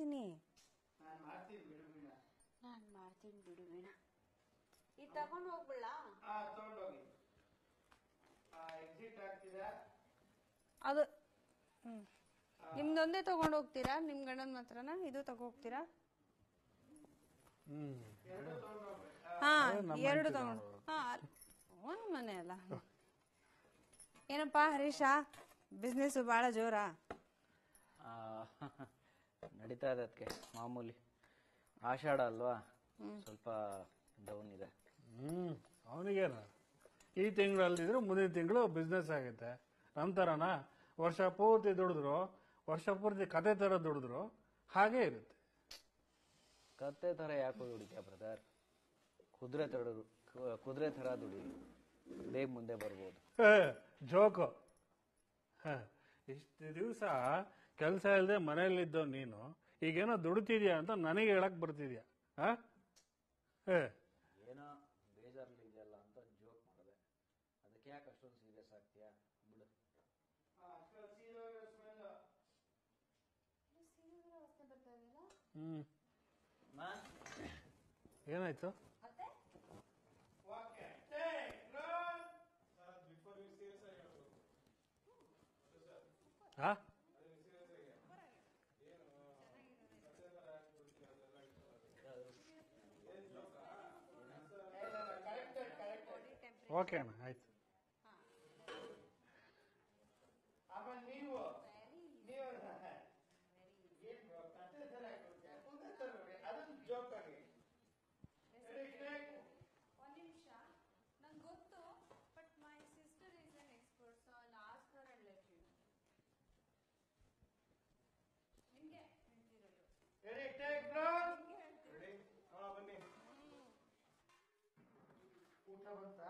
ಮಾಡ್ತೀನಿ ನಾನು ಮಾಡ್ತೀನಿ ಬಿಡು ವೀಣ. ಇದು ತಗೊಂಡು ಹೋಗ್ಬಿಡ. ತಗೊಂಡೋಗಿ ಎಕ್ಸಿಟ್ ಆಗ್ತಿದೆ ಅದು ನಿಮ್ದೊಂದೇ ತಗೊಂಡು ಹೋಗ್ತೀರಾ? ನಿಮ್ ಗಂಡನ ಮಾತ್ರನಾ ಇದು ತಗೋ ಹೋಗ್ತೀರಾ? ಹಾ, ಎರಡು ತಗೊಂಡು. ಹಾ, ಒಂದ್ ಮನೆ ಅಲ್ಲ. ಏನಪ್ಪಾ ಹರೀಶ, ಬಿಸ್ನೆಸ್ ಬಹಳ ಜೋರಾ? ನಡೀತಾ ಇದೆ ಅದಕ್ಕೆ ಮಾಮೂಲಿ. ಆಷಾಢ ಅಲ್ವಾ, ಸ್ವಲ್ಪ ಡೌನ್ ಇದೆ. ಅವನಿಗೇನ ಈ ತಿಂಗಳಲ್ಲಿದ್ರೆ ಮುಂದಿನ ತಿಂಗಳು ಬಿಸ್ನೆಸ್ ಆಗುತ್ತೆ. ನಂತರನ ವರ್ಷ ಪೂರ್ತಿ ದುಡಿದ್ರು, ವರ್ಷ ಪೂರ್ತಿ ಕತೆ ತರ ದುಡಿದ್ರು ಹಾಗೆ ಇರುತ್ತೆ. ಕತ್ತೆ ತರ ಯಾಕೋ ದುಡಿತೀಯ ಬ್ರದರ್? ಕುದುರೆ ತರ ದುಡಿ, ಬೇಗ ಮುಂದೆ ಬರ್ಬೋದು. ಜೋಕು. ಇಷ್ಟು ದಿವಸ ಕೆಲಸ ಇಲ್ಲದೆ ಮನೆಯಲ್ಲಿದ್ದವ್ ನೀನು ಈಗೇನೋ ದುಡಿತಿದ್ಯಾ ಅಂತ ನನಗೆ ಹೇಳಕ್ ಬರ್ತಿದ್ಯಾ? ಏನೋ ಬೇಜಾರಲ್ಲಿದೆಯಲ್ಲ ಅಂತ ಜೋಕ್ ಮಾಡಿದೆ, ಅದಕ್ಕೆ ಯಾಕೆ ಅಷ್ಟೊಂದು ಸೀರಿಯಸ್ ಆಗ್ತೀಯಾ? ಬಿಡು. ಏನಾಯ್ತು? ಓಕೆ ಅಣ್ಣ, ಆಯ್ತು. ಆಮೇಲೆ ನೀವು ಅದನ್ನು ಜೋಕ್ ಆಗಿ ಒಂದ್ ನಿಮಿಷ, ನಂಗೆ ಗೊತ್ತು, but my sister is an expert, so I will ask her and let you know. ನಿಮಗೆ ಹೇಳ್ತಿರೋದು. Ready, take ready. ಬನ್ನಿ. ಊಟ ಬಂತ?